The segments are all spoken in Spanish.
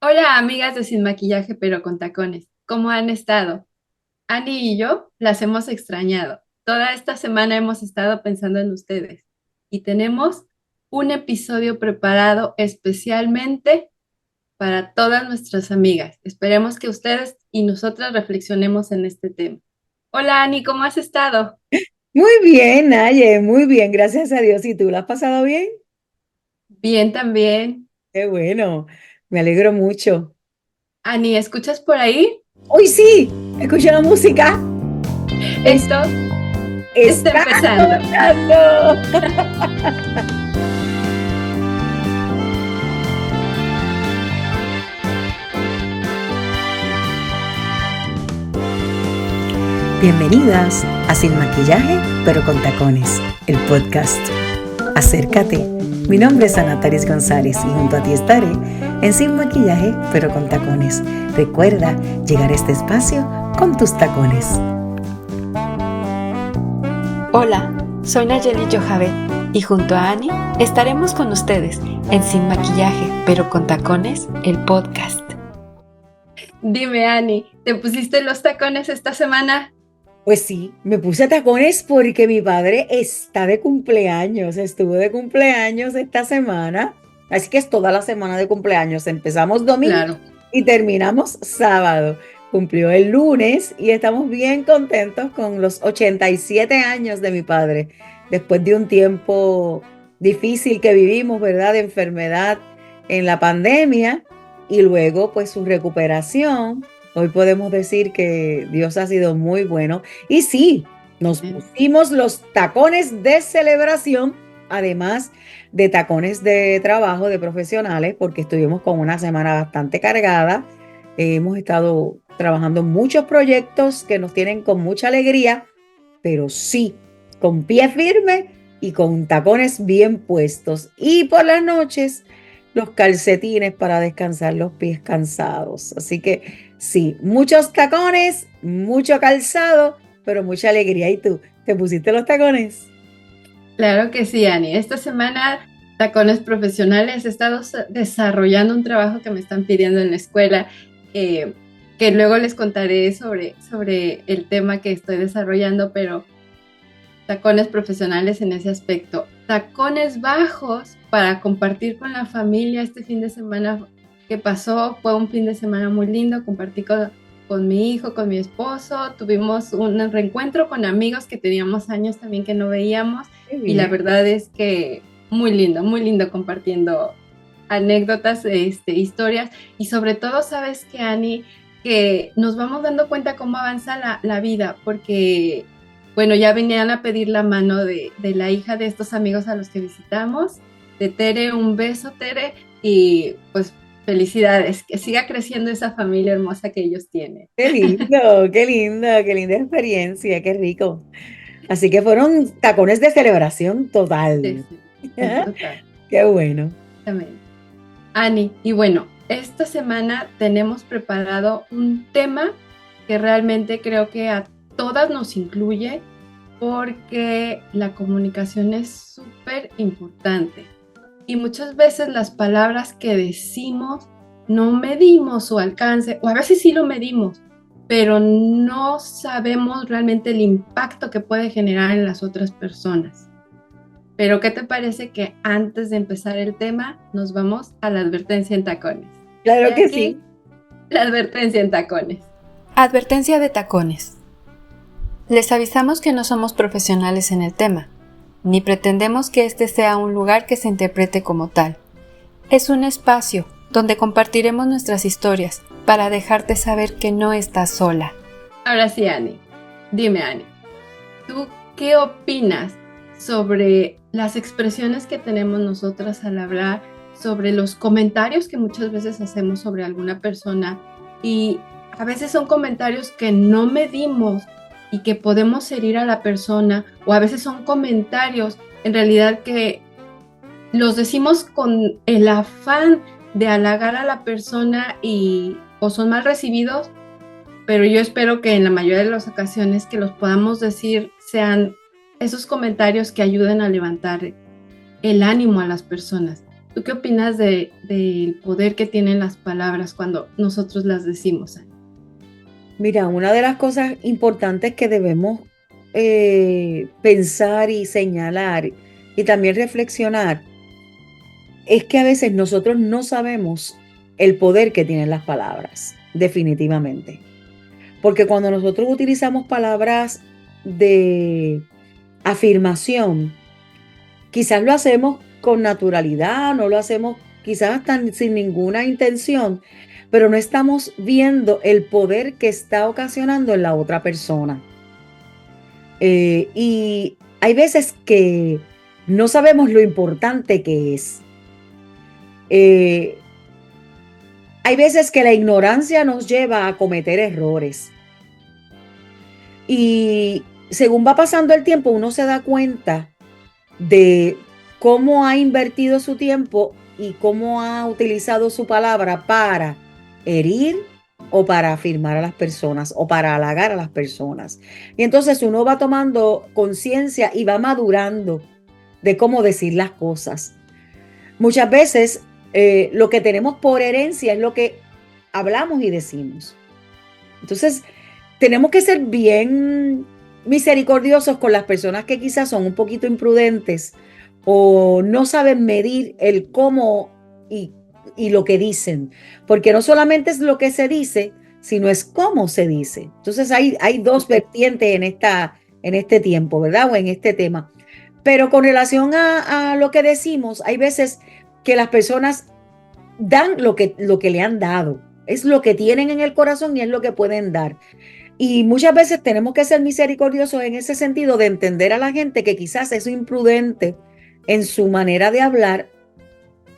Hola, amigas de Sin Maquillaje pero con Tacones. ¿Cómo han estado? Ani y yo las hemos extrañado. Toda esta semana hemos estado pensando en ustedes y tenemos un episodio preparado especialmente para todas nuestras amigas. Esperemos que ustedes y nosotras reflexionemos en este tema. Hola, Ani, ¿cómo has estado? Muy bien, Naye, muy bien, gracias a Dios. ¿Y tú la has pasado bien? Bien también. Qué bueno, me alegro mucho. Ani, ¿escuchas por ahí? Hoy sí, escucha la música. Es- Esto está Está empezando. comenzando. Bienvenidas a Sin Maquillaje, pero con Tacones, el podcast. Acércate. Mi nombre es Ana Taris González y junto a ti estaré en Sin Maquillaje, pero con Tacones. Recuerda llegar a este espacio con tus tacones. Hola, soy Nayeli Yojavet y junto a Ani estaremos con ustedes en Sin Maquillaje, pero con Tacones, el podcast. Dime, Ani, ¿te pusiste los tacones esta semana? Pues sí, me puse tacones porque mi padre está de cumpleaños, estuvo de cumpleaños esta semana, así que es toda la semana de cumpleaños. Empezamos domingo Claro. y terminamos sábado. Cumplió el lunes y estamos bien contentos con los 87 años de mi padre, después de un tiempo difícil que vivimos, ¿verdad? De enfermedad en la pandemia y luego pues su recuperación. Hoy podemos decir que Dios ha sido muy bueno. Y sí, nos pusimos los tacones de celebración, además de tacones de trabajo de profesionales, porque estuvimos con una semana bastante cargada. Hemos estado trabajando en muchos proyectos que nos tienen con mucha alegría, pero sí, con pie firme y con tacones bien puestos. Y por las noches, los calcetines para descansar los pies cansados. Así que sí, muchos tacones, mucho calzado, pero mucha alegría. ¿Y tú? ¿Te pusiste los tacones? Claro que sí, Ani. Esta semana, tacones profesionales, he estado desarrollando un trabajo que me están pidiendo en la escuela, eh, que luego les contaré sobre el tema que estoy desarrollando, pero tacones profesionales en ese aspecto. Tacones bajos para compartir con la familia este fin de semana que pasó. Fue un fin de semana muy lindo, compartí con mi hijo, con mi esposo, tuvimos un reencuentro con amigos que teníamos años también que no veíamos Qué y la bien. verdad es que muy lindo compartiendo anécdotas, historias y sobre todo, sabes que Ani, que nos vamos dando cuenta cómo avanza la vida, porque bueno, ya venían a pedir la mano de la hija de estos amigos a los que visitamos, de Tere, un beso Tere, y pues felicidades, que siga creciendo esa familia hermosa que ellos tienen. Qué lindo, qué lindo, qué linda experiencia, qué rico. Así que fueron tacones de celebración Sí, total. sí, en total, Qué bueno. también. Ani, y bueno, esta semana tenemos preparado un tema que realmente creo que a todas nos incluye porque la comunicación es súper importante. Y muchas veces las palabras que decimos no medimos su alcance, o a veces sí lo medimos, pero no sabemos realmente el impacto que puede generar en las otras personas. Pero ¿qué te parece que antes de empezar el tema nos vamos a la advertencia en tacones? Y Claro que aquí, sí. la advertencia en tacones. Advertencia de tacones. Les avisamos que no somos profesionales en el tema, ni pretendemos que este sea un lugar que se interprete como tal. Es un espacio donde compartiremos nuestras historias para dejarte saber que no estás sola. Ahora sí, Ani, dime, Ani, ¿tú qué opinas sobre las expresiones que tenemos nosotras al hablar, sobre los comentarios que muchas veces hacemos sobre alguna persona y a veces son comentarios que no medimos y que podemos herir a la persona o a veces son comentarios en realidad que los decimos con el afán de halagar a la persona y o son mal recibidos, pero yo espero que en la mayoría de las ocasiones que los podamos decir sean esos comentarios que ayuden a levantar el ánimo a las personas. ¿Tú qué opinas del poder que tienen las palabras cuando nosotros las decimos? Mira, una de las cosas importantes que debemos pensar y señalar y también reflexionar es que a veces nosotros no sabemos el poder que tienen las palabras, definitivamente. Porque cuando nosotros utilizamos palabras de afirmación, quizás lo hacemos con naturalidad, no lo hacemos quizás sin ninguna intención, pero no estamos viendo el poder que está ocasionando en la otra persona. Y hay veces que no sabemos lo importante que es. Hay veces que la ignorancia nos lleva a cometer errores. Y según va pasando el tiempo, uno se da cuenta de cómo ha invertido su tiempo y cómo ha utilizado su palabra para herir o para afirmar a las personas o para halagar a las personas. Y entonces uno va tomando conciencia y va madurando de cómo decir las cosas. Muchas veces lo que tenemos por herencia es lo que hablamos y decimos. Entonces tenemos que ser bien misericordiosos con las personas que quizás son un poquito imprudentes o no saben medir el cómo y lo que dicen, porque no solamente es lo que se dice, sino es cómo se dice. Entonces hay dos vertientes en este tiempo, ¿verdad? O en este tema. Pero con relación a lo que decimos, hay veces que las personas dan lo que le han dado. Es lo que tienen en el corazón y es lo que pueden dar. Y muchas veces tenemos que ser misericordiosos en ese sentido de entender a la gente que quizás es imprudente en su manera de hablar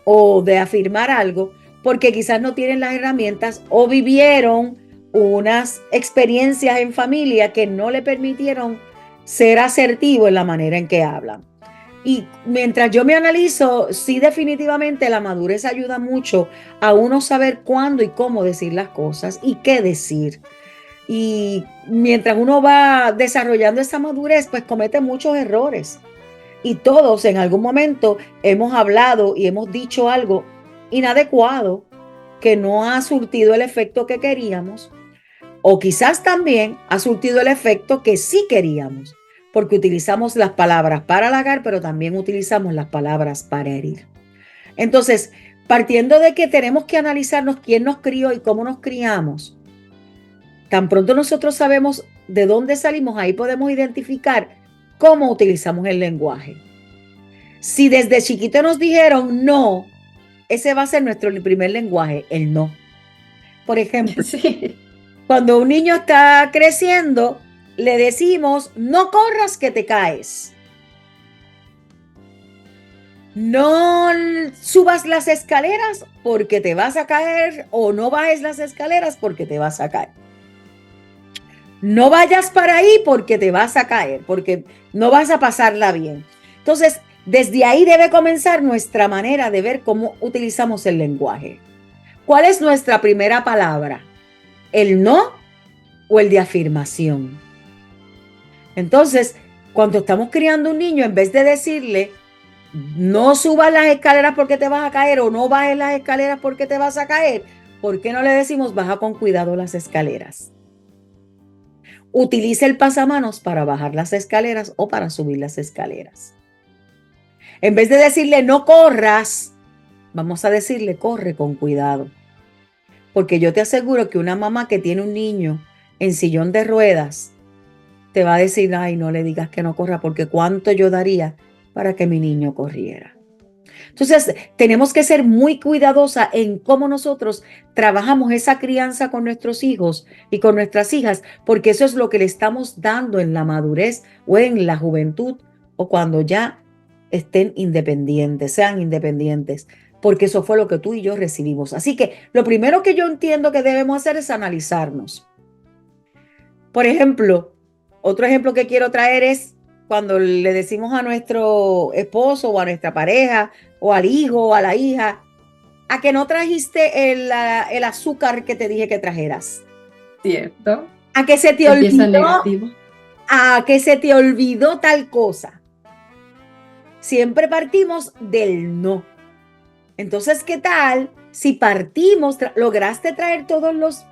o de afirmar algo, porque quizás no tienen las herramientas o vivieron unas experiencias en familia que no le permitieron ser asertivo en la manera en que hablan. Y mientras yo me analizo, sí, definitivamente la madurez ayuda mucho a uno saber cuándo y cómo decir las cosas y qué decir. Y mientras uno va desarrollando esa madurez, pues comete muchos errores. Y todos en algún momento hemos hablado y hemos dicho algo inadecuado que no ha surtido el efecto que queríamos, o quizás también ha surtido el efecto que sí queríamos, porque utilizamos las palabras para halagar, pero también utilizamos las palabras para herir. Entonces, partiendo de que tenemos que analizarnos quién nos crió y cómo nos criamos, tan pronto nosotros sabemos de dónde salimos, ahí podemos identificar cómo utilizamos el lenguaje. Si desde chiquito nos dijeron no, ese va a ser nuestro primer lenguaje, el no. Por ejemplo, Sí. cuando un niño está creciendo, le decimos, no corras que te caes. No subas las escaleras porque te vas a caer, o no bajes las escaleras porque te vas a caer. No vayas para ahí porque te vas a caer, porque no vas a pasarla bien. Entonces, desde ahí debe comenzar nuestra manera de ver cómo utilizamos el lenguaje. ¿Cuál es nuestra primera palabra? ¿El no o el de afirmación? Entonces, cuando estamos criando un niño, en vez de decirle, no subas las escaleras porque te vas a caer o no bajes las escaleras porque te vas a caer, ¿por qué no le decimos, baja con cuidado las escaleras? Utilice el pasamanos para bajar las escaleras o para subir las escaleras. En vez de decirle no corras, vamos a decirle corre con cuidado. Porque yo te aseguro que una mamá que tiene un niño en sillón de ruedas te va a decir, ay, no le digas que no corra porque cuánto yo daría para que mi niño corriera. Entonces, tenemos que ser muy cuidadosa en cómo nosotros trabajamos esa crianza con nuestros hijos y con nuestras hijas, porque eso es lo que le estamos dando en la madurez o en la juventud o cuando ya estén independientes, sean independientes, porque eso fue lo que tú y yo recibimos. Así que lo primero que yo entiendo que debemos hacer es analizarnos. Por ejemplo, otro ejemplo que quiero traer es cuando le decimos a nuestro esposo o a nuestra pareja o al hijo o a la hija, a que no trajiste el azúcar que te dije que trajeras. ¿Cierto? A que se te Empieza olvidó, negativo. a que se te olvidó tal cosa. Siempre partimos del no. Entonces, ¿qué tal si partimos, lograste traer todos los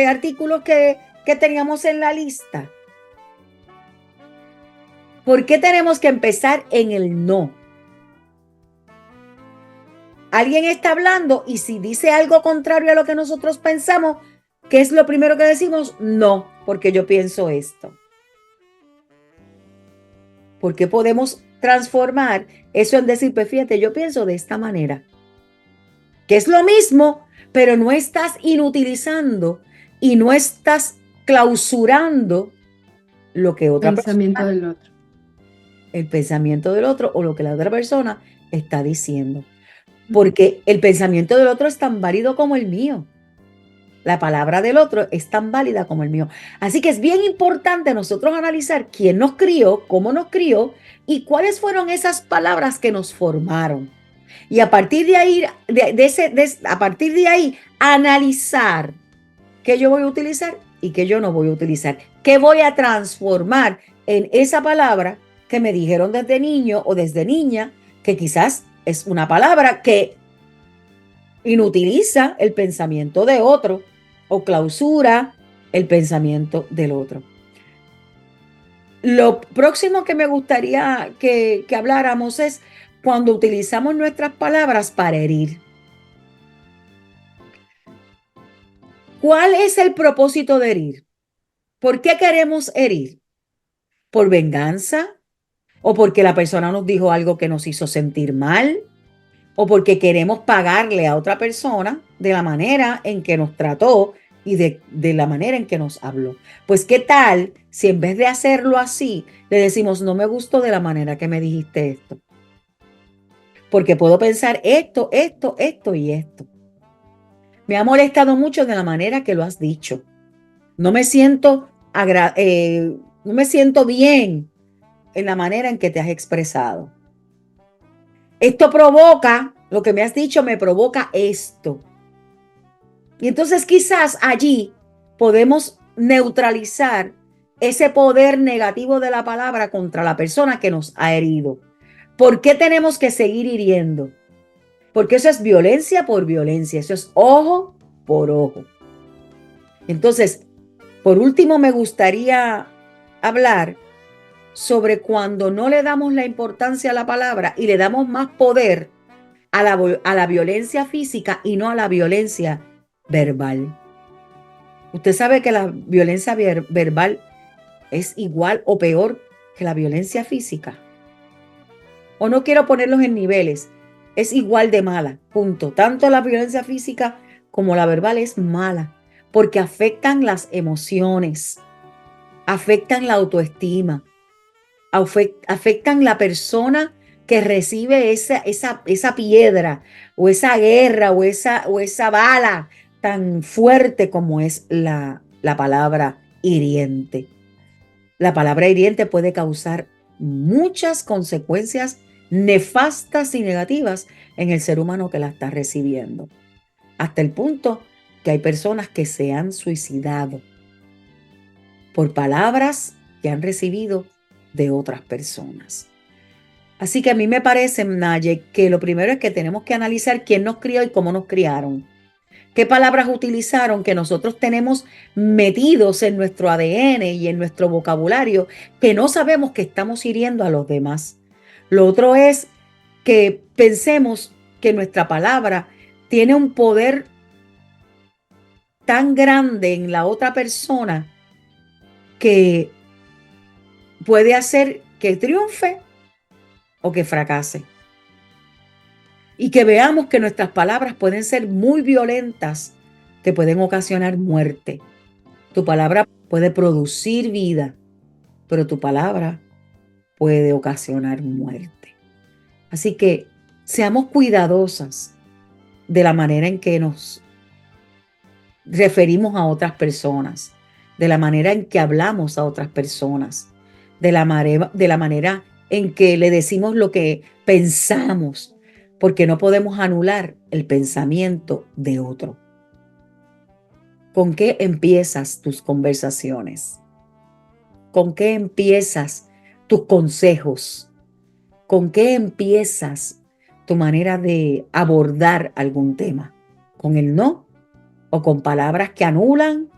artículos que teníamos en la lista? ¿Por qué tenemos que empezar en el no? Alguien está hablando y si dice algo contrario a lo que nosotros pensamos, ¿qué es lo primero que decimos? No, porque yo pienso esto. ¿Por qué podemos transformar eso en decir, pues fíjate, yo pienso de esta manera? Que es lo mismo, pero no estás inutilizando y no estás clausurando lo que otra Pensamiento persona, del otro. el pensamiento del otro o lo que la otra persona está diciendo. Porque el pensamiento del otro es tan válido como el mío. La palabra del otro es tan válida como el mío. Así que es bien importante nosotros analizar quién nos crió, cómo nos crió y cuáles fueron esas palabras que nos formaron. Y a partir de ahí, a partir de ahí, analizar qué yo voy a utilizar y qué yo no voy a utilizar. ¿Qué voy a transformar en esa palabra que me dijeron desde niño o desde niña, que quizás es una palabra que inutiliza el pensamiento de otro o clausura el pensamiento del otro? Lo próximo que me gustaría que habláramos es cuando utilizamos nuestras palabras para herir. ¿Cuál es el propósito de herir? ¿Por qué queremos herir? ¿Por venganza? ¿O porque la persona nos dijo algo que nos hizo sentir mal? ¿O porque queremos pagarle a otra persona de la manera en que nos trató y de la manera en que nos habló? Pues qué tal si en vez de hacerlo así, le decimos, no me gustó de la manera que me dijiste esto. Porque puedo pensar esto, esto, esto y esto. Me ha molestado mucho de la manera que lo has dicho. No me siento, no me siento bien en la manera en que te has expresado. Esto provoca, lo que me has dicho me provoca esto. Y entonces quizás allí podemos neutralizar ese poder negativo de la palabra contra la persona que nos ha herido. ¿Por qué tenemos que seguir hiriendo? Porque eso es violencia por violencia, eso es ojo por ojo. Entonces, por último, me gustaría hablar sobre cuando no le damos la importancia a la palabra y le damos más poder a la violencia física y no a la violencia verbal. Usted sabe que la violencia verbal es igual o peor que la violencia física. O no quiero ponerlos en niveles, es igual de mala, punto. Tanto la violencia física como la verbal es mala, porque afectan las emociones, afectan la autoestima, afectan la persona que recibe esa piedra o esa guerra o esa bala tan fuerte como es la palabra hiriente. La palabra hiriente puede causar muchas consecuencias nefastas y negativas en el ser humano que la está recibiendo. Hasta el punto que hay personas que se han suicidado por palabras que han recibido de otras personas. Así que a mí me parece, Naye, que lo primero es que tenemos que analizar quién nos crió y cómo nos criaron. ¿Qué palabras utilizaron que nosotros tenemos metidos en nuestro ADN y en nuestro vocabulario que no sabemos que estamos hiriendo a los demás? Lo otro es que pensemos que nuestra palabra tiene un poder tan grande en la otra persona que puede hacer que triunfe o que fracase. Y que veamos que nuestras palabras pueden ser muy violentas, que pueden ocasionar muerte. Tu palabra puede producir vida, pero tu palabra puede ocasionar muerte. Así que seamos cuidadosas de la manera en que nos referimos a otras personas, de la manera en que hablamos a otras personas, de la manera en que le decimos lo que pensamos, porque no podemos anular el pensamiento de otro. ¿Con qué empiezas tus conversaciones? ¿Con qué empiezas tus consejos? ¿Con qué empiezas tu manera de abordar algún tema, con el no o con palabras que anulan,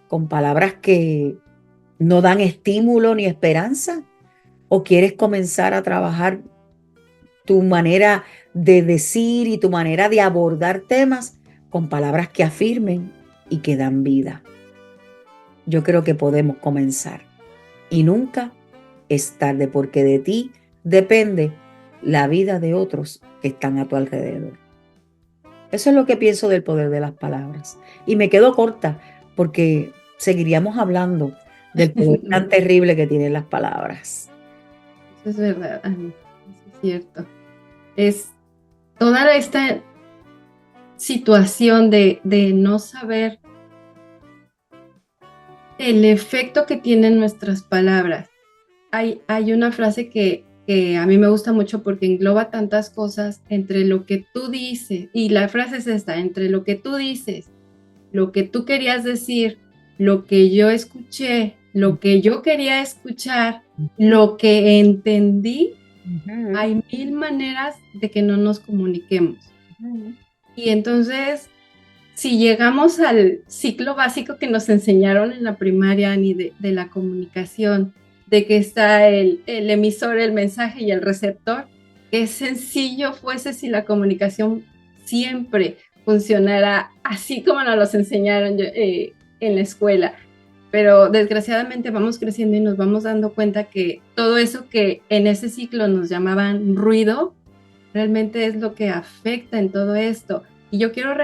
con palabras que no dan estímulo ni esperanza, o quieres comenzar a trabajar tu manera de decir y tu manera de abordar temas con palabras que afirmen y que dan vida. Yo creo que podemos comenzar y nunca es tarde, porque de ti depende la vida de otros que están a tu alrededor. Eso es lo que pienso del poder de las palabras. Y me quedo corta porque seguiríamos hablando del poder tan terrible que tienen las palabras. Eso es verdad, Ani. Eso es cierto. Es toda esta situación de no saber el efecto que tienen nuestras palabras. Hay una frase que a mí me gusta mucho porque engloba tantas cosas entre lo que tú dices, y la frase es esta: entre lo que tú dices, lo que tú querías decir, lo que yo escuché, lo que yo quería escuchar, lo que entendí, hay mil maneras de que no nos comuniquemos. Y entonces, si llegamos al ciclo básico que nos enseñaron en la primaria, Ani, de la comunicación, de que está el emisor, el mensaje y el receptor, qué sencillo fuese si la comunicación siempre funcionara así como nos los enseñaron en la escuela. Pero desgraciadamente vamos creciendo y nos vamos dando cuenta que todo eso que en ese ciclo nos llamaban ruido, realmente es lo que afecta en todo esto. Y yo quiero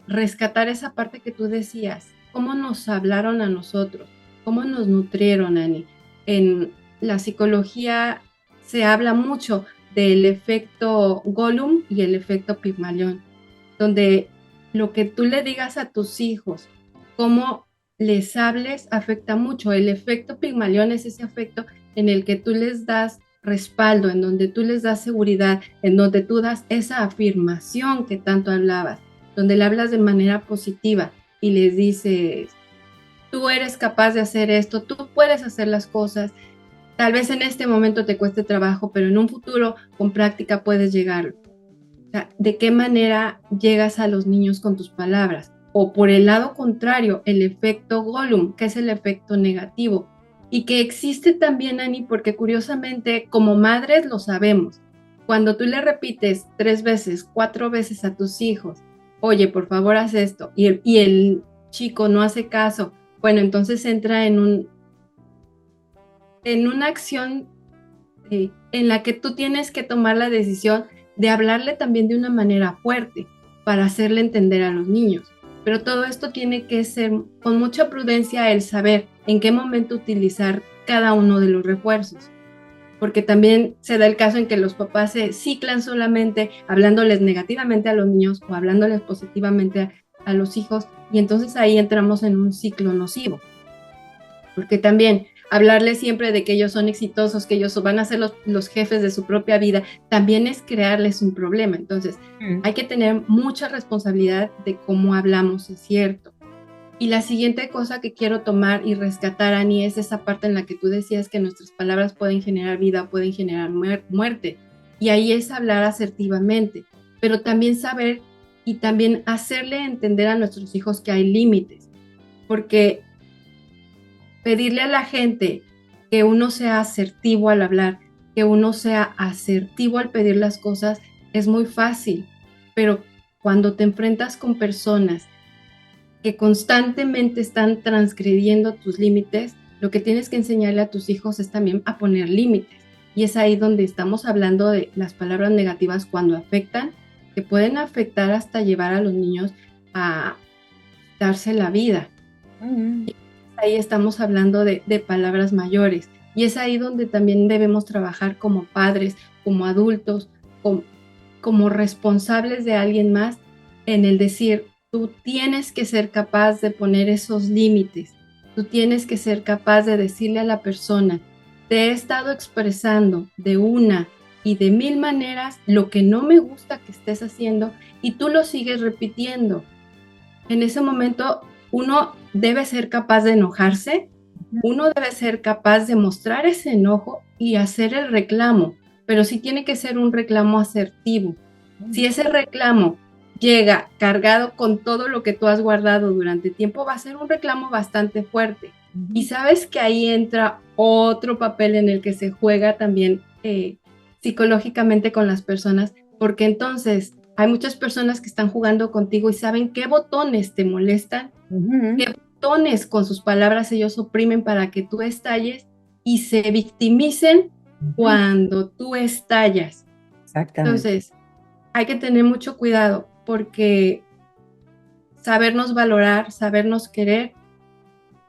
rescatar esa parte que tú decías: cómo nos hablaron a nosotros, cómo nos nutrieron, Ani. En la psicología se habla mucho del efecto Gollum y el efecto Pigmalión, donde lo que tú le digas a tus hijos, cómo les hables, afecta mucho. El efecto Pigmalión es ese afecto en el que tú les das respaldo, en donde tú les das seguridad, en donde tú das esa afirmación que tanto hablabas, donde le hablas de manera positiva y les dices: tú eres capaz de hacer esto, tú puedes hacer las cosas, tal vez en este momento te cueste trabajo, pero en un futuro con práctica puedes llegar. O sea, ¿de qué manera llegas a los niños con tus palabras? O por el lado contrario, el efecto Gollum, que es el efecto negativo, y que existe también, Ani, porque curiosamente como madres lo sabemos. Cuando tú le repites 3 veces, 4 veces a tus hijos: oye, por favor, haz esto, y el chico no hace caso, bueno, entonces entra en una acción en la que tú tienes que tomar la decisión de hablarle también de una manera fuerte para hacerle entender a los niños. Pero todo esto tiene que ser con mucha prudencia, el saber en qué momento utilizar cada uno de los refuerzos. Porque también se da el caso en que los papás se ciclan solamente hablándoles negativamente a los niños o hablándoles positivamente a los hijos, y entonces ahí entramos en un ciclo nocivo. Porque también hablarles siempre de que ellos son exitosos, que ellos van a ser los jefes de su propia vida, también es crearles un problema. Entonces, hay que tener mucha responsabilidad de cómo hablamos, es cierto. Y la siguiente cosa que quiero tomar y rescatar, Ani, es esa parte en la que tú decías que nuestras palabras pueden generar vida, pueden generar muerte. Y ahí es hablar asertivamente, pero también saber y también hacerle entender a nuestros hijos que hay límites. Porque pedirle a la gente que uno sea asertivo al hablar, que uno sea asertivo al pedir las cosas, es muy fácil, pero cuando te enfrentas con personas que constantemente están transgrediendo tus límites, lo que tienes que enseñarle a tus hijos es también a poner límites. Y es ahí donde estamos hablando de las palabras negativas cuando afectan, que pueden afectar hasta llevar a los niños a darse la vida. Ahí estamos hablando de palabras mayores, y es ahí donde también debemos trabajar como padres, como adultos, como responsables de alguien más, en el decir: tú tienes que ser capaz de poner esos límites, tú tienes que ser capaz de decirle a la persona: te he estado expresando de una y de mil maneras lo que no me gusta que estés haciendo, y tú lo sigues repitiendo. En ese momento uno debe ser capaz de enojarse, uno debe ser capaz de mostrar ese enojo y hacer el reclamo, pero sí tiene que ser un reclamo asertivo. Si ese reclamo llega cargado con todo lo que tú has guardado durante tiempo, va a ser un reclamo bastante fuerte. Y sabes que ahí entra otro papel en el que se juega también psicológicamente con las personas, porque entonces hay muchas personas que están jugando contigo y saben qué botones te molestan, qué botones con sus palabras ellos oprimen para que tú estalles y se victimicen cuando tú estallas. Exactamente. Entonces, hay que tener mucho cuidado porque sabernos valorar, sabernos querer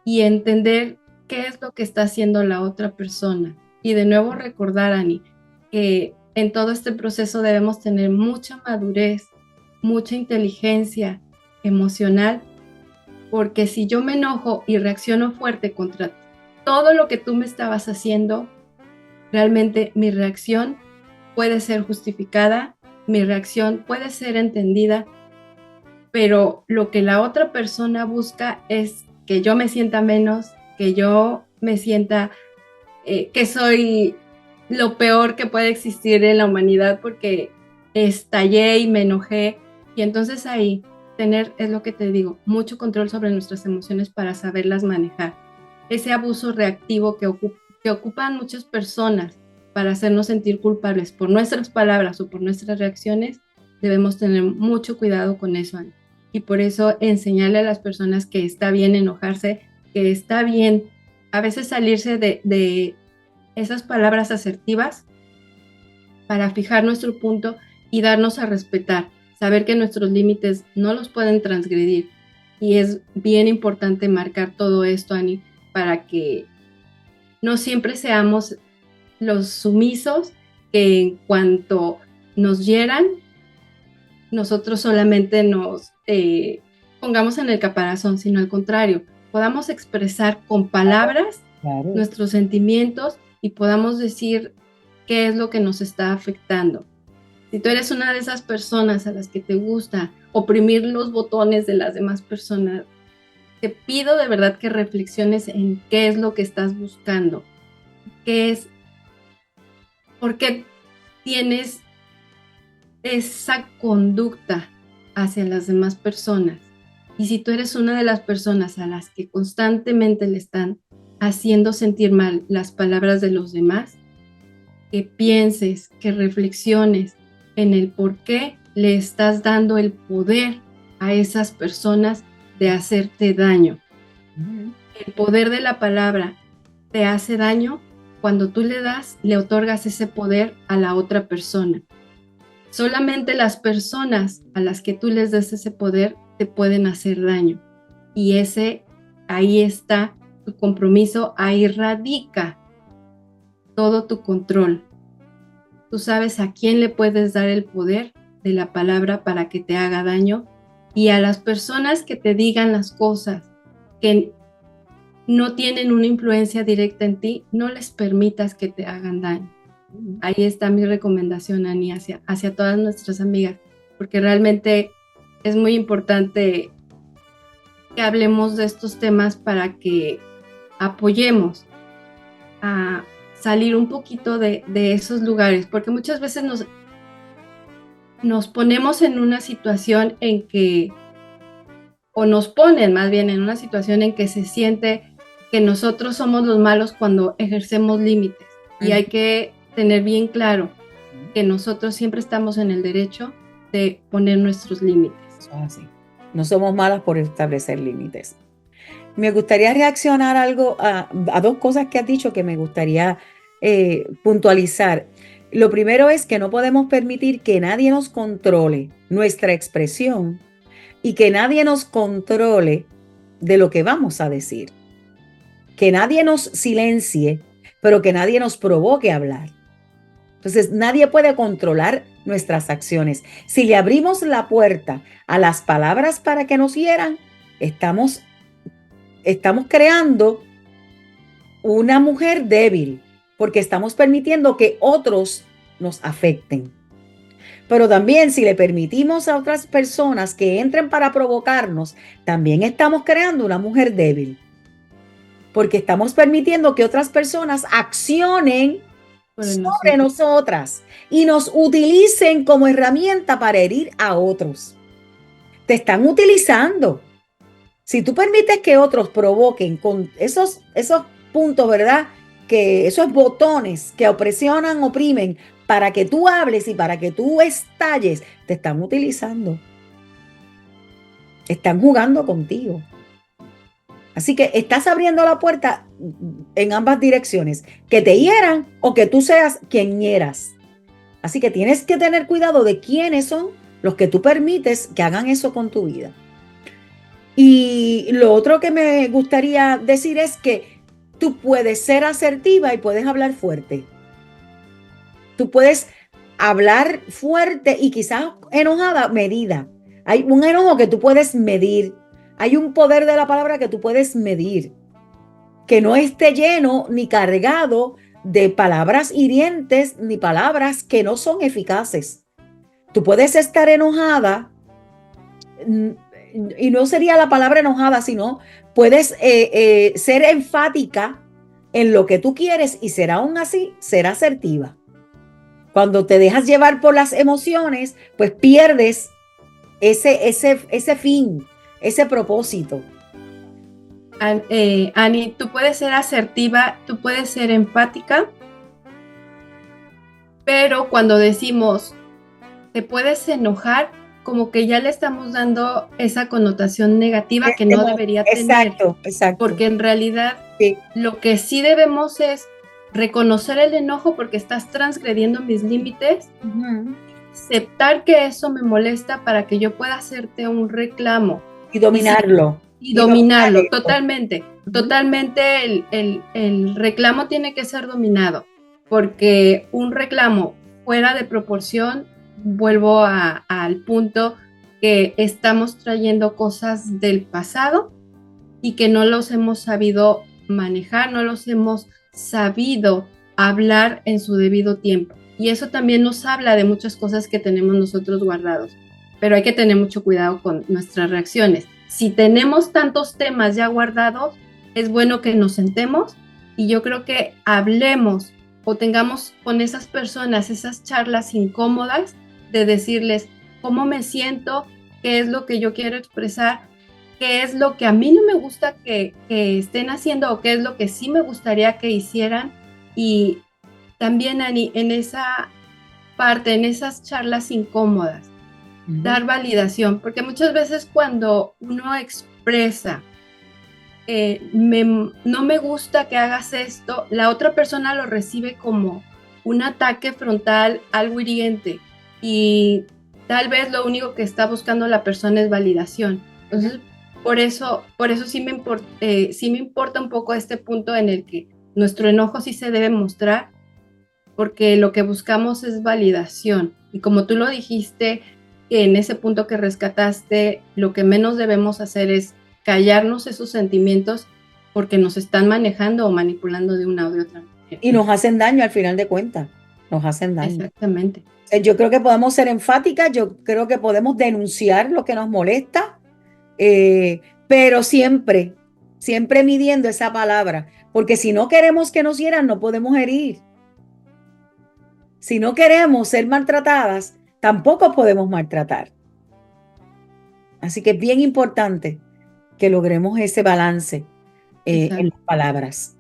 y entender qué es lo que está haciendo la otra persona. Y de nuevo recordar, Ani, que en todo este proceso debemos tener mucha madurez, mucha inteligencia emocional, porque si yo me enojo y reacciono fuerte contra todo lo que tú me estabas haciendo, realmente mi reacción puede ser justificada, mi reacción puede ser entendida, pero lo que la otra persona busca es que yo me sienta menos, que yo me sienta que soy lo peor que puede existir en la humanidad porque estallé y me enojé. Y entonces ahí tener, es lo que te digo, mucho control sobre nuestras emociones para saberlas manejar. Ese abuso reactivo que ocupan muchas personas para hacernos sentir culpables por nuestras palabras o por nuestras reacciones, debemos tener mucho cuidado con eso, Ana. Y por eso enseñarle a las personas que está bien enojarse, que está bien a veces salirse de esas palabras asertivas para fijar nuestro punto y darnos a respetar, saber que nuestros límites no los pueden transgredir. Y es bien importante marcar todo esto, Ani, para que no siempre seamos los sumisos que en cuanto nos hieran, nosotros solamente nos pongamos en el caparazón, sino al contrario, podamos expresar con palabras nuestros sentimientos y podamos decir qué es lo que nos está afectando. Si tú eres una de esas personas a las que te gusta oprimir los botones de las demás personas, te pido de verdad que reflexiones en qué es lo que estás buscando, qué es, por qué tienes esa conducta hacia las demás personas. Y si tú eres una de las personas a las que constantemente le están haciendo sentir mal las palabras de los demás, que pienses, que reflexiones en el por qué le estás dando el poder a esas personas de hacerte daño. El poder de la palabra te hace daño cuando tú le otorgas ese poder a la otra persona. Solamente las personas a las que tú les des ese poder te pueden hacer daño. Y ahí está tu compromiso, ahí radica todo tu control. Tú sabes a quién le puedes dar el poder de la palabra para que te haga daño, y a las personas que te digan las cosas que no tienen una influencia directa en ti, no les permitas que te hagan daño. Ahí está mi recomendación, Ani, hacia todas nuestras amigas, porque realmente es muy importante que hablemos de estos temas para que apoyemos a salir un poquito de esos lugares, porque muchas veces nos ponemos en una situación en que, o nos ponen más bien en una situación en que se siente que nosotros somos los malos cuando ejercemos límites. Y hay que tener bien claro que nosotros siempre estamos en el derecho de poner nuestros límites. Así. No somos malas por establecer límites. Me gustaría reaccionar a dos cosas que has dicho que me gustaría puntualizar. Lo primero es que no podemos permitir que nadie nos controle nuestra expresión y que nadie nos controle de lo que vamos a decir. Que nadie nos silencie, pero que nadie nos provoque a hablar. Entonces, nadie puede controlar nuestras acciones. Si le abrimos la puerta a las palabras para que nos hieran, estamos creando una mujer débil, porque estamos permitiendo que otros nos afecten. Pero también si le permitimos a otras personas que entren para provocarnos, también estamos creando una mujer débil, porque estamos permitiendo que otras personas accionen Por sobre nosotros. nosotras y nos utilicen como herramienta para herir a otros. Te están utilizando. Si tú permites que otros provoquen con esos puntos, ¿verdad? Que esos botones que opresionan, oprimen, para que tú hables y para que tú estalles, te están utilizando. Están jugando contigo. Así que estás abriendo la puerta en ambas direcciones, que te hieran o que tú seas quien hieras. Así que tienes que tener cuidado de quiénes son los que tú permites que hagan eso con tu vida. Y lo otro que me gustaría decir es que tú puedes ser asertiva y puedes hablar fuerte. Tú puedes hablar fuerte y quizás enojada, medida. Hay un enojo que tú puedes medir. Hay un poder de la palabra que tú puedes medir. Que no esté lleno ni cargado de palabras hirientes ni palabras que no son eficaces. Tú puedes estar enojada y no sería la palabra enojada, sino puedes ser enfática en lo que tú quieres y ser aún así, ser asertiva. Cuando te dejas llevar por las emociones, pues pierdes ese fin, ese propósito. Ani, tú puedes ser asertiva, tú puedes ser empática, pero cuando decimos te puedes enojar, como que ya le estamos dando esa connotación negativa que no debería tener, Exacto. porque en realidad Sí. lo que sí debemos es reconocer el enojo porque estás transgrediendo mis límites, aceptar que eso me molesta para que yo pueda hacerte un reclamo. Y dominarlo. Y dominarlo, dominar totalmente el reclamo tiene que ser dominado, porque un reclamo fuera de proporción, vuelvo al punto que estamos trayendo cosas del pasado y que no los hemos sabido manejar, no los hemos sabido hablar en su debido tiempo. Y eso también nos habla de muchas cosas que tenemos nosotros guardados, pero hay que tener mucho cuidado con nuestras reacciones. Si tenemos tantos temas ya guardados, es bueno que nos sentemos y yo creo que hablemos o tengamos con esas personas esas charlas incómodas de decirles cómo me siento, qué es lo que yo quiero expresar, qué es lo que a mí no me gusta que estén haciendo o qué es lo que sí me gustaría que hicieran. Y también, Ani, en esa parte, en esas charlas incómodas, dar validación, porque muchas veces cuando uno expresa no me gusta que hagas esto, la otra persona lo recibe como un ataque frontal, algo hiriente, y tal vez lo único que está buscando la persona es validación. Entonces, por eso sí me importa un poco este punto en el que nuestro enojo sí se debe mostrar, porque lo que buscamos es validación. Y como tú lo dijiste, que en ese punto que rescataste, lo que menos debemos hacer es callarnos esos sentimientos porque nos están manejando o manipulando de una o de otra manera. Y nos hacen daño al final de cuentas. Nos hacen daño. Exactamente. Yo creo que podemos ser enfáticas, yo creo que podemos denunciar lo que nos molesta, pero siempre midiendo esa palabra, porque si no queremos que nos hieran, no podemos herir. Si no queremos ser maltratadas, tampoco podemos maltratar. Así que es bien importante que logremos ese balance en las palabras.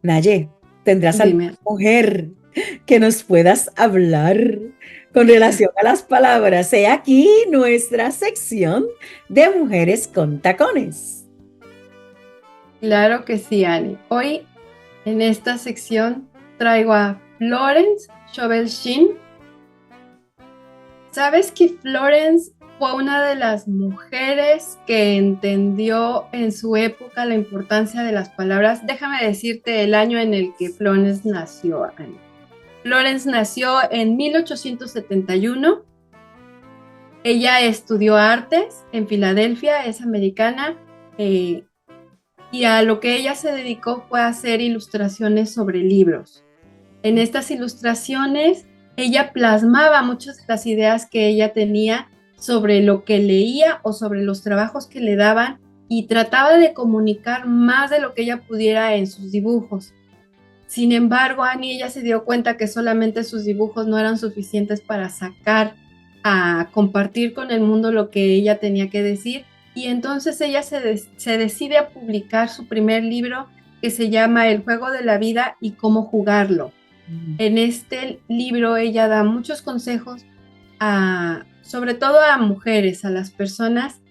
Naye, ¿tendrás alguna mujer que nos puedas hablar con relación a las palabras? He aquí nuestra sección de Mujeres con Tacones. Claro que sí, Ani. Hoy en esta sección traigo a Florence Scovel-Shinn. ¿Sabes que Florence fue una de las mujeres que entendió en su época la importancia de las palabras? Déjame decirte el año en el que Florence nació, Ani. Florence nació en 1871. Ella estudió artes en Filadelfia, es americana, y a lo que ella se dedicó fue a hacer ilustraciones sobre libros. En estas ilustraciones, ella plasmaba muchas de las ideas que ella tenía sobre lo que leía o sobre los trabajos que le daban y trataba de comunicar más de lo que ella pudiera en sus dibujos. Sin embargo, Annie, ella se dio cuenta que solamente sus dibujos no eran suficientes para sacar a compartir con el mundo lo que ella tenía que decir, y entonces ella se decide a publicar su primer libro, que se llama El juego de la vida y cómo jugarlo. En este libro ella da muchos consejos sobre todo a mujeres, a las personas,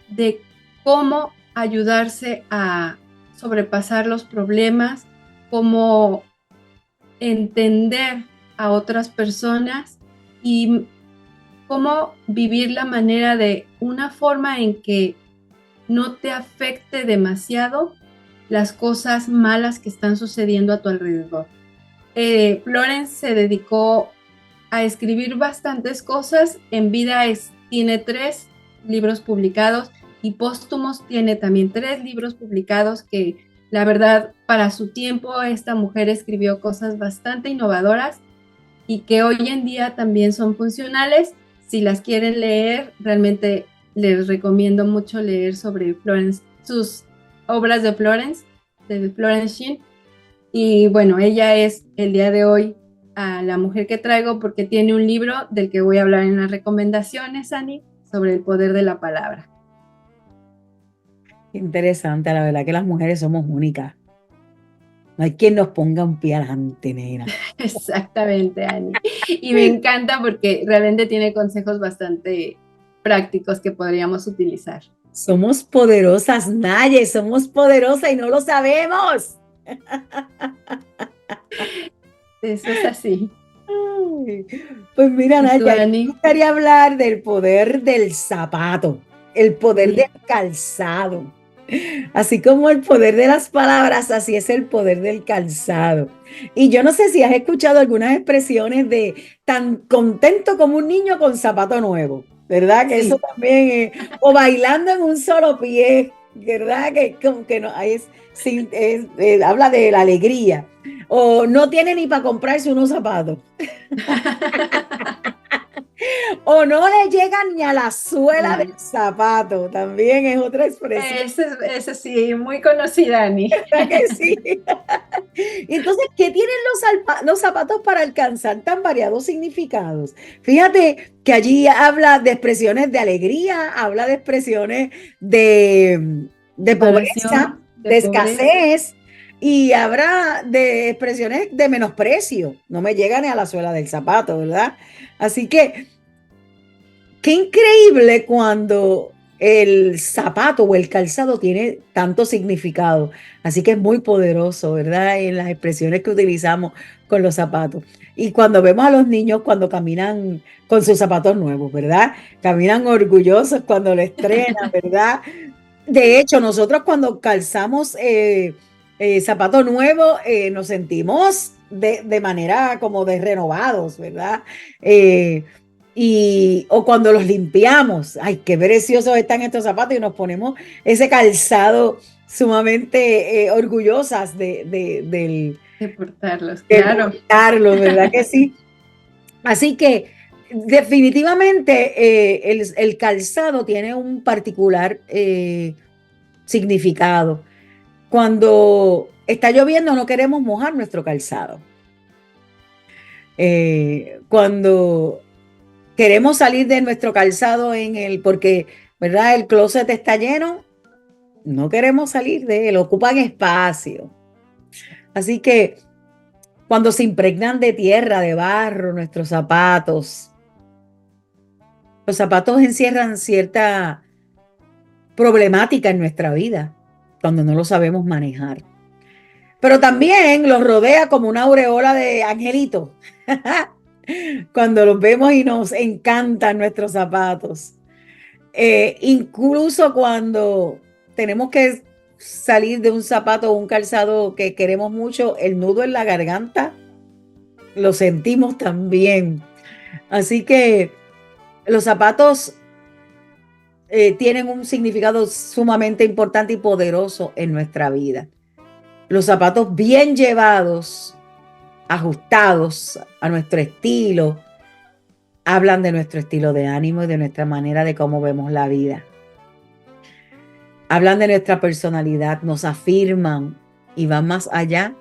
de cómo ayudarse a sobrepasar los problemas, cómo entender a otras personas y cómo vivir la manera de una forma en que no te afecte demasiado las cosas malas que están sucediendo a tu alrededor. Florence se dedicó a escribir bastantes cosas. En vida tiene 3 libros publicados, y póstumos tiene también 3 libros publicados, que la verdad, para su tiempo, esta mujer escribió cosas bastante innovadoras y que hoy en día también son funcionales. Si las quieren leer, realmente les recomiendo mucho leer sobre Florence, sus obras de Florence Shinn. Y bueno, ella es el día de hoy a la mujer que traigo porque tiene un libro del que voy a hablar en las recomendaciones, Annie, sobre el poder de la palabra. Interesante, la verdad que las mujeres somos únicas. No hay quien nos ponga un pie adelante, nena. Exactamente, Annie. Y me encanta porque realmente tiene consejos bastante prácticos que podríamos utilizar. Somos poderosas, Naye, somos poderosas y no lo sabemos. Eso es así. Ay, pues mira, ¿Y tú, Naye, Annie? me gustaría hablar del poder del zapato, el poder del calzado. Así como el poder de las palabras, así es el poder del calzado. Y yo no sé si has escuchado algunas expresiones de tan contento como un niño con zapato nuevo, ¿verdad? Que Sí. eso también es, o bailando en un solo pie, ¿verdad? Que como que no, ahí habla de la alegría. O no tiene ni para comprarse unos zapatos. O no le llegan ni a la suela del zapato, también es otra expresión. Ese sí, muy conocida, Annie. ¿Verdad que sí? Y entonces, ¿qué tienen los zapatos para alcanzar tan variados significados? Fíjate que allí habla de expresiones de alegría, habla de expresiones de pobreza, de escasez, y habrá de expresiones de menosprecio. No me llegan ni a la suela del zapato, ¿verdad? Así que, qué increíble cuando el zapato o el calzado tiene tanto significado. Así que es muy poderoso, ¿verdad? En las expresiones que utilizamos con los zapatos. Y cuando vemos a los niños cuando caminan con sus zapatos nuevos, ¿verdad? Caminan orgullosos cuando lo estrenan, ¿verdad? De hecho, nosotros cuando calzamos zapatos nuevos, nos sentimos de manera como de renovados, ¿verdad? O cuando los limpiamos, ay, qué preciosos están estos zapatos, y nos ponemos ese calzado sumamente orgullosas De portarlos, de claro. portarlos, ¿verdad que sí? Así que definitivamente el calzado tiene un particular significado. Cuando está lloviendo no queremos mojar nuestro calzado. Cuando queremos salir de nuestro calzado porque, ¿verdad? El closet está lleno, no queremos salir de él, ocupan espacio. Así que cuando se impregnan de tierra, de barro, nuestros zapatos, los zapatos encierran cierta problemática en nuestra vida cuando no lo sabemos manejar. Pero también los rodea como una aureola de angelitos. Cuando los vemos y nos encantan nuestros zapatos. Incluso cuando tenemos que salir de un zapato o un calzado que queremos mucho, el nudo en la garganta lo sentimos también. Así que los zapatos tienen un significado sumamente importante y poderoso en nuestra vida. Los zapatos bien llevados, ajustados a nuestro estilo, hablan de nuestro estilo de ánimo y de nuestra manera de cómo vemos la vida. Hablan de nuestra personalidad, nos afirman y van más allá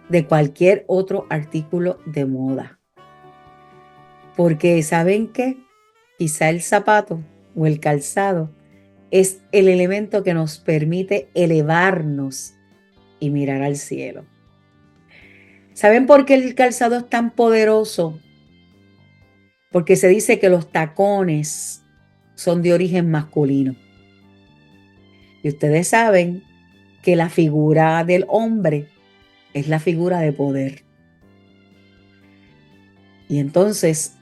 de cualquier otro artículo de moda. Porque ¿saben qué? Quizá el zapato o el calzado es el elemento que nos permite elevarnos y mirar al cielo. ¿Saben por qué el calzado es tan poderoso? Porque se dice que los tacones son de origen masculino. Y ustedes saben que la figura del hombre es la figura de poder. Y entonces,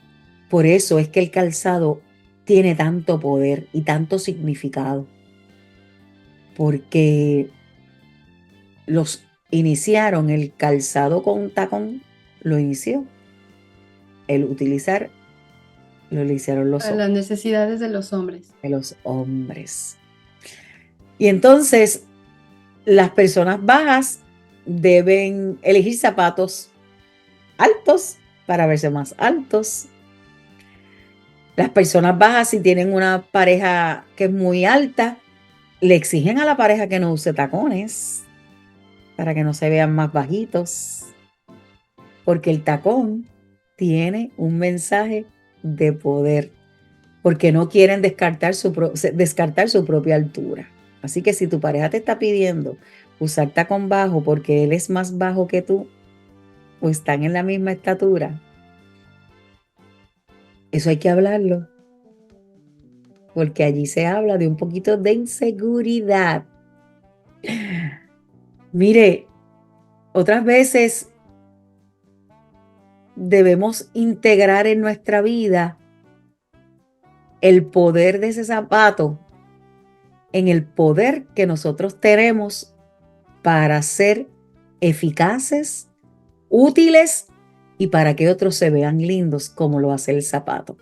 por eso es que el calzado tiene tanto poder y tanto significado. Porque los iniciaron, el calzado con tacón lo inició. El utilizar lo hicieron los Para las necesidades de los hombres. Y entonces las personas bajas deben elegir zapatos altos para verse más altos. Las personas bajas, si tienen una pareja que es muy alta, le exigen a la pareja que no use tacones para que no se vean más bajitos. Porque el tacón tiene un mensaje de poder, porque no quieren descartar su propia altura. Así que si tu pareja te está pidiendo usar tacón bajo porque él es más bajo que tú o están en la misma estatura, eso hay que hablarlo, porque allí se habla de un poquito de inseguridad. Mire, otras veces debemos integrar en nuestra vida el poder de ese zapato en el poder que nosotros tenemos para ser eficaces, útiles y para que otros se vean lindos como lo hace el zapato.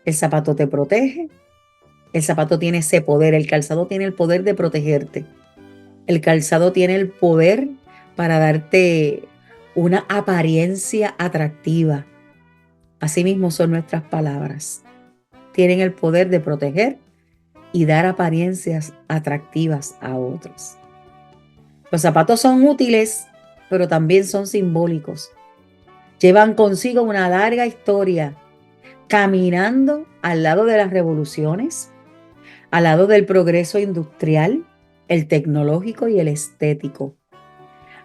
El zapato te protege, el zapato tiene ese poder, el calzado tiene el poder de protegerte. El calzado tiene el poder para darte una apariencia atractiva. Asimismo son nuestras palabras. Tienen el poder de proteger y dar apariencias atractivas a otros. Los zapatos son útiles, pero también son simbólicos. Llevan consigo una larga historia, caminando al lado de las revoluciones, al lado del progreso industrial, el tecnológico y el estético.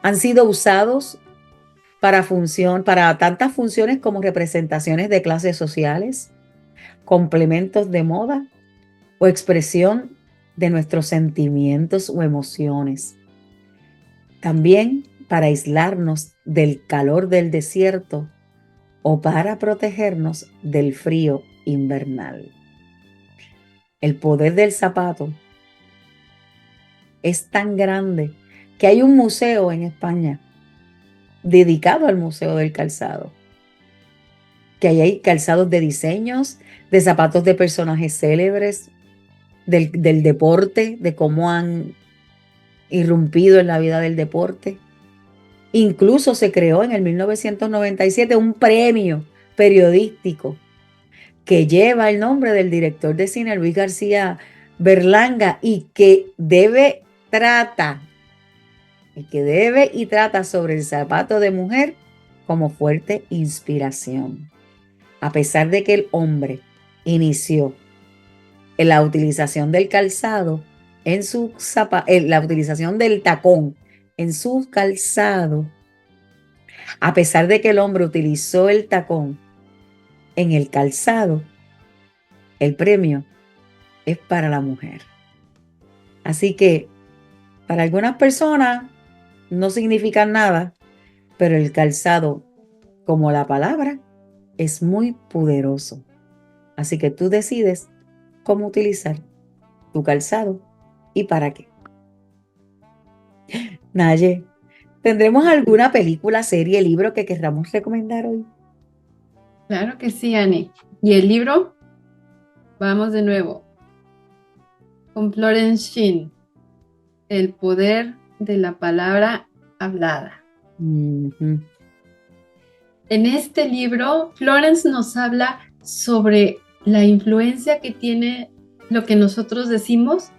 Han sido usados para tantas funciones como representaciones de clases sociales, complementos de moda o expresión de nuestros sentimientos o emociones. También para aislarnos del calor del desierto o para protegernos del frío invernal. El poder del zapato es tan grande que hay un museo en España dedicado al Museo del Calzado, que ahí hay calzados de diseños, de zapatos de personajes célebres, del deporte, de cómo han irrumpido en la vida del deporte. Incluso se creó en el 1997 un premio periodístico que lleva el nombre del director de cine Luis García Berlanga y que trata sobre el zapato de mujer como fuerte inspiración. A pesar de que el hombre inició en la utilización del calzado la utilización del tacón en su calzado, a pesar de que el hombre utilizó el tacón en el calzado, el premio es para la mujer. Así que para algunas personas no significa nada, pero el calzado, como la palabra, es muy poderoso. Así que tú decides cómo utilizar tu calzado y para qué. Naye, ¿tendremos alguna película, serie, libro que querramos recomendar hoy? Claro que sí, Annie. ¿Y el libro? Vamos de nuevo con Florence Shinn, El poder de la palabra hablada. Uh-huh. En este libro, Florence nos habla sobre la influencia que tiene lo que nosotros decimos.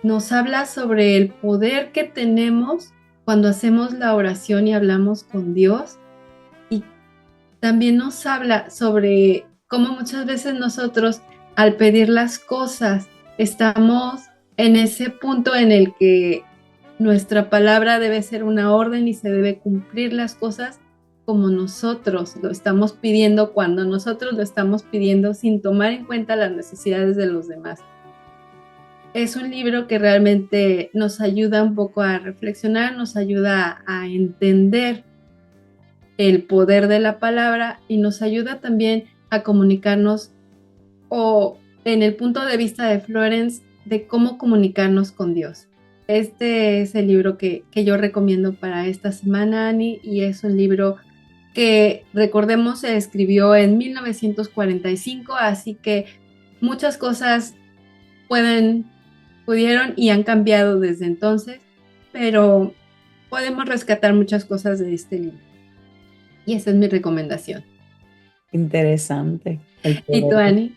Nos habla sobre el poder que tenemos cuando hacemos la oración y hablamos con Dios, y también nos habla sobre cómo muchas veces nosotros al pedir las cosas estamos en ese punto en el que nuestra palabra debe ser una orden y se debe cumplir las cosas como nosotros lo estamos pidiendo, cuando nosotros lo estamos pidiendo sin tomar en cuenta las necesidades de los demás. Es un libro que realmente nos ayuda un poco a reflexionar, nos ayuda a entender el poder de la palabra y nos ayuda también a comunicarnos, o en el punto de vista de Florence, de cómo comunicarnos con Dios. Este es el libro que yo recomiendo para esta semana, Ani, y es un libro que, recordemos, se escribió en 1945, así que muchas cosas pudieron y han cambiado desde entonces, pero podemos rescatar muchas cosas de este libro. Y esa es mi recomendación. Interesante. ¿Y tú, Ani?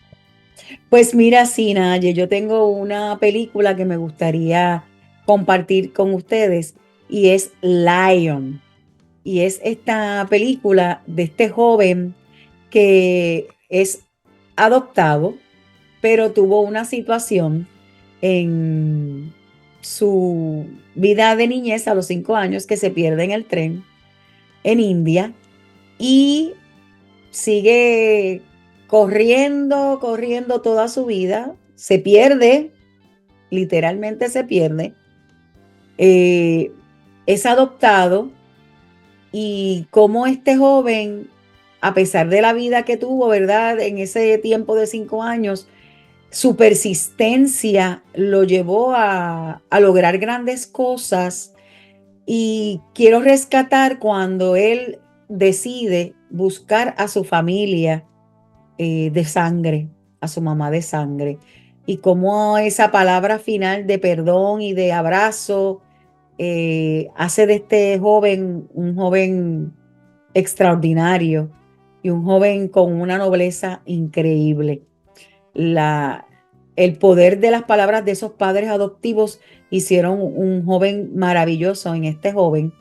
Pues mira, sí, Naye, yo tengo una película que me gustaría compartir con ustedes y es Lion. Y es esta película de este joven que es adoptado, pero tuvo una situación en su vida de niñez a los 5 años que se pierde en el tren en India y sigue corriendo toda su vida, se pierde, literalmente se pierde, es adoptado y como este joven, a pesar de la vida que tuvo, ¿verdad? En ese tiempo de 5 años, su persistencia lo llevó a lograr grandes cosas y quiero rescatar cuando él decide buscar a su familia de sangre, a su mamá de sangre, y cómo esa palabra final de perdón y de abrazo hace de este joven un joven extraordinario y un joven con una nobleza increíble. El poder de las palabras de esos padres adoptivos hicieron un joven maravilloso en este joven.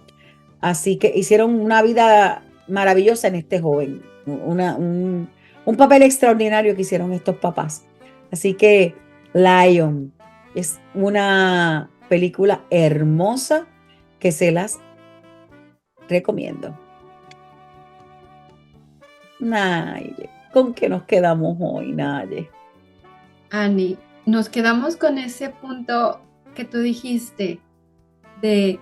Así que hicieron una vida maravillosa en este joven, un papel extraordinario que hicieron estos papás. Así que Lion es una película hermosa que se las recomiendo. Naye, ¿con qué nos quedamos hoy, Naye? Ani, nos quedamos con ese punto que tú dijiste de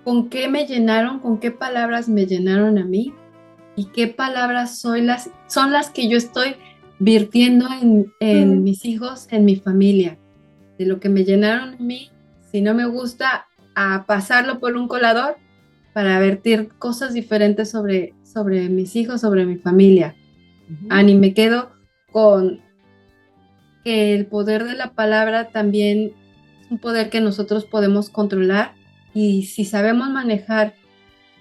con qué me llenaron, con qué palabras me llenaron a mí y qué palabras son las que yo estoy virtiendo en mis hijos, en mi familia. De lo que me llenaron a mí, si no me gusta, a pasarlo por un colador para vertir cosas diferentes sobre mis hijos, sobre mi familia. Ani, me quedo con que el poder de la palabra también es un poder que nosotros podemos controlar, y si sabemos manejar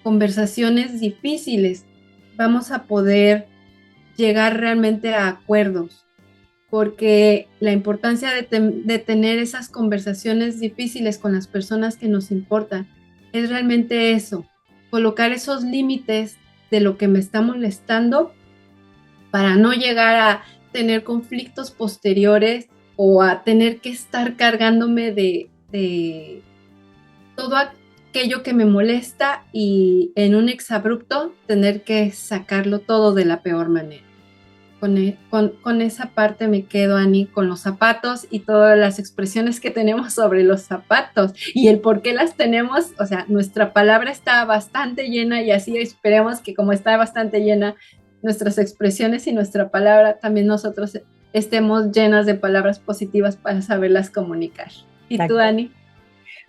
conversaciones difíciles, vamos a poder llegar realmente a acuerdos, porque la importancia de tener esas conversaciones difíciles con las personas que nos importan es realmente eso, colocar esos límites de lo que me está molestando para no llegar a tener conflictos posteriores o a tener que estar cargándome de todo aquello que me molesta y en un exabrupto tener que sacarlo todo de la peor manera. Con esa parte me quedo, Ani, con los zapatos y todas las expresiones que tenemos sobre los zapatos y el por qué las tenemos. O sea, nuestra palabra está bastante llena y así esperemos que, como está bastante llena nuestras expresiones y nuestra palabra, también nosotros estemos llenas de palabras positivas para saberlas comunicar. ¿Y tú, Ani?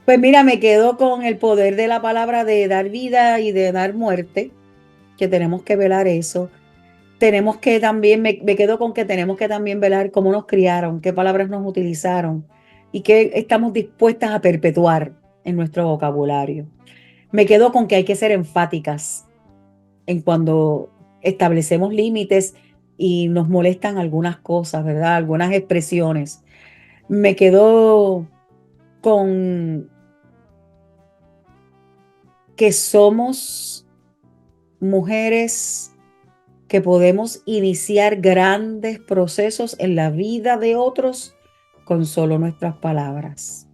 Pues mira, me quedo con el poder de la palabra de dar vida y de dar muerte, que tenemos que velar eso. Tenemos que también, me quedo con que tenemos que también velar cómo nos criaron, qué palabras nos utilizaron y qué estamos dispuestas a perpetuar en nuestro vocabulario. Me quedo con que hay que ser enfáticas en cuando establecemos límites y nos molestan algunas cosas, ¿verdad? Algunas expresiones. Me quedo con que somos mujeres que podemos iniciar grandes procesos en la vida de otros con solo nuestras palabras.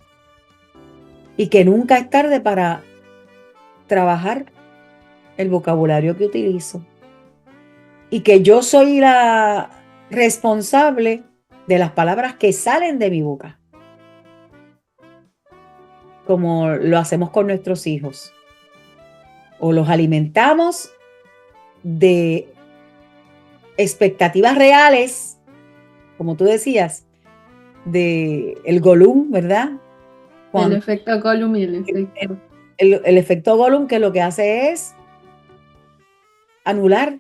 Y que nunca es tarde para trabajar el vocabulario que utilizo. Y que yo soy la responsable de las palabras que salen de mi boca, como lo hacemos con nuestros hijos. O los alimentamos de expectativas reales, como tú decías, de el Gollum, ¿verdad? El efecto Gollum y el efecto Gollum, que lo que hace es anular.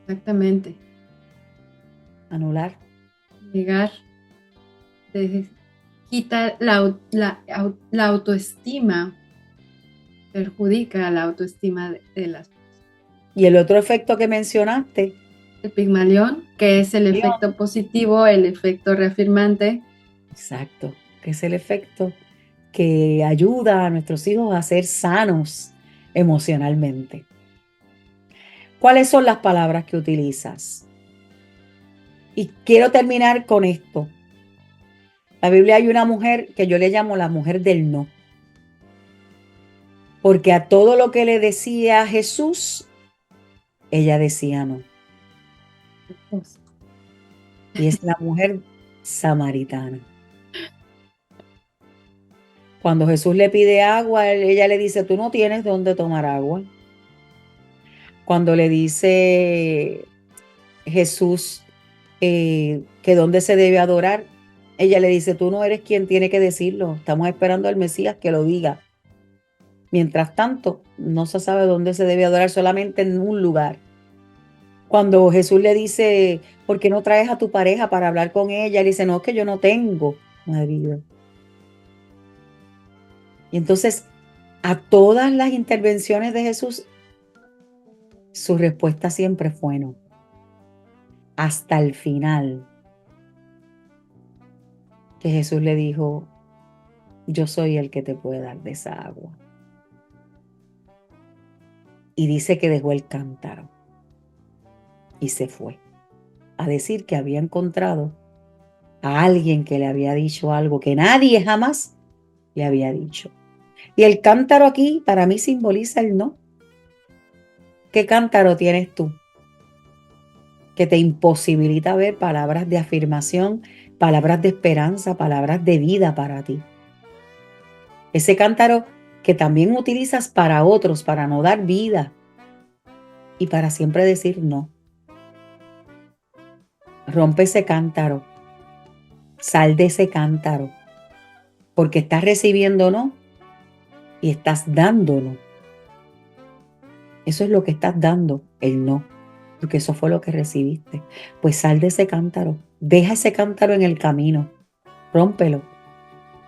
Exactamente. Anular. Negar. Quita la autoestima, perjudica la autoestima de las personas. Y el otro efecto que mencionaste, el Pigmalión, que es el efecto positivo, el efecto reafirmante. Exacto, que es el efecto que ayuda a nuestros hijos a ser sanos emocionalmente. ¿Cuáles son las palabras que utilizas? Y quiero terminar con esto. En la Biblia hay una mujer que yo le llamo la mujer del no. Porque a todo lo que le decía Jesús, ella decía no. Y es la mujer samaritana. Cuando Jesús le pide agua, ella le dice, tú no tienes dónde tomar agua. Cuando le dice Jesús que dónde se debe adorar, ella le dice, tú no eres quien tiene que decirlo, estamos esperando al Mesías que lo diga. Mientras tanto, no se sabe dónde se debe adorar, solamente en un lugar. Cuando Jesús le dice, ¿por qué no traes a tu pareja para hablar con ella? Le dice, no, es que yo no tengo marido. Y entonces, a todas las intervenciones de Jesús, su respuesta siempre fue no. Hasta el final, que Jesús le dijo, yo soy el que te puede dar de esa agua. Y dice que dejó el cántaro y se fue a decir que había encontrado a alguien que le había dicho algo que nadie jamás le había dicho. Y el cántaro aquí para mí simboliza el no. ¿Qué cántaro tienes tú que te imposibilita ver palabras de afirmación, palabras de esperanza, palabras de vida para ti? Ese cántaro que también utilizas para otros, para no dar vida y para siempre decir no. Rompe ese cántaro, sal de ese cántaro, porque estás recibiendo no y estás dando no. Eso es lo que estás dando, el no, porque eso fue lo que recibiste. Pues sal de ese cántaro, deja ese cántaro en el camino, rómpelo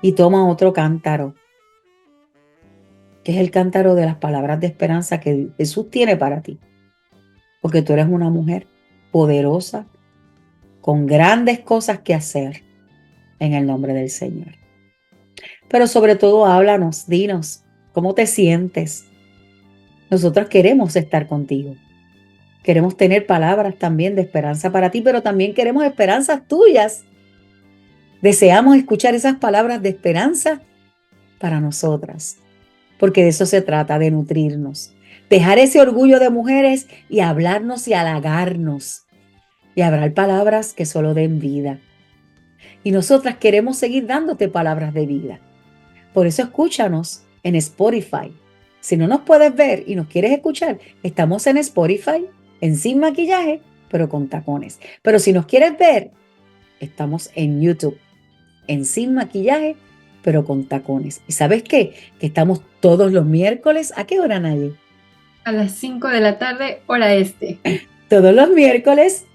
y toma otro cántaro, que es el cántaro de las palabras de esperanza que Jesús tiene para ti, porque tú eres una mujer poderosa, con grandes cosas que hacer en el nombre del Señor. Pero sobre todo háblanos, dinos, ¿cómo te sientes? Nosotros queremos estar contigo. Queremos tener palabras también de esperanza para ti, pero también queremos esperanzas tuyas. Deseamos escuchar esas palabras de esperanza para nosotras, porque de eso se trata, de nutrirnos. Dejar ese orgullo de mujeres y hablarnos y halagarnos. Y hablar palabras que solo den vida. Y nosotras queremos seguir dándote palabras de vida. Por eso escúchanos en Spotify. Si no nos puedes ver y nos quieres escuchar, estamos en Spotify, en Sin Maquillaje, pero con tacones. Pero si nos quieres ver, estamos en YouTube, en Sin Maquillaje, pero con tacones. ¿Y sabes qué? Que estamos todos los miércoles. ¿A qué hora, Naye? A las 5 de la tarde, hora este. Todos los miércoles.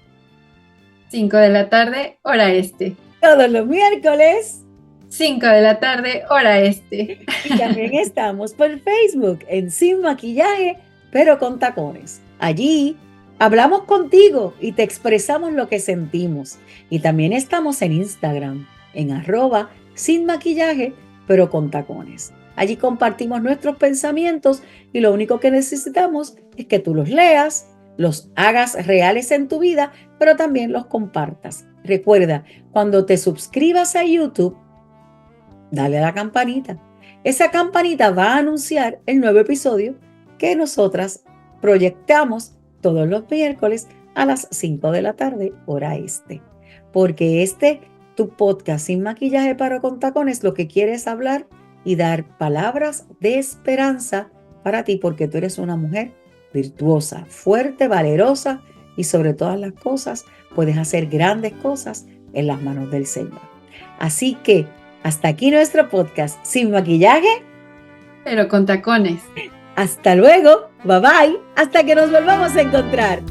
5 de la tarde, hora este. Todos los miércoles. 5 de la tarde, hora este. Y también estamos por Facebook en Sin Maquillaje, pero con tacones. Allí hablamos contigo y te expresamos lo que sentimos. Y también estamos en Instagram, en @sin maquillaje, pero con tacones. Allí compartimos nuestros pensamientos y lo único que necesitamos es que tú los leas, los hagas reales en tu vida, pero también los compartas. Recuerda, cuando te suscribas a YouTube, dale a la campanita. Esa campanita va a anunciar el nuevo episodio que nosotras proyectamos todos los miércoles a las 5 de la tarde, hora este. Porque tu podcast Sin Maquillaje pero con Tacones, lo que quiere es hablar y dar palabras de esperanza para ti, porque tú eres una mujer virtuosa, fuerte, valerosa y sobre todas las cosas puedes hacer grandes cosas en las manos del Señor. Así que hasta aquí nuestro podcast Sin Maquillaje pero con tacones. Hasta luego, bye bye, hasta que nos volvamos a encontrar.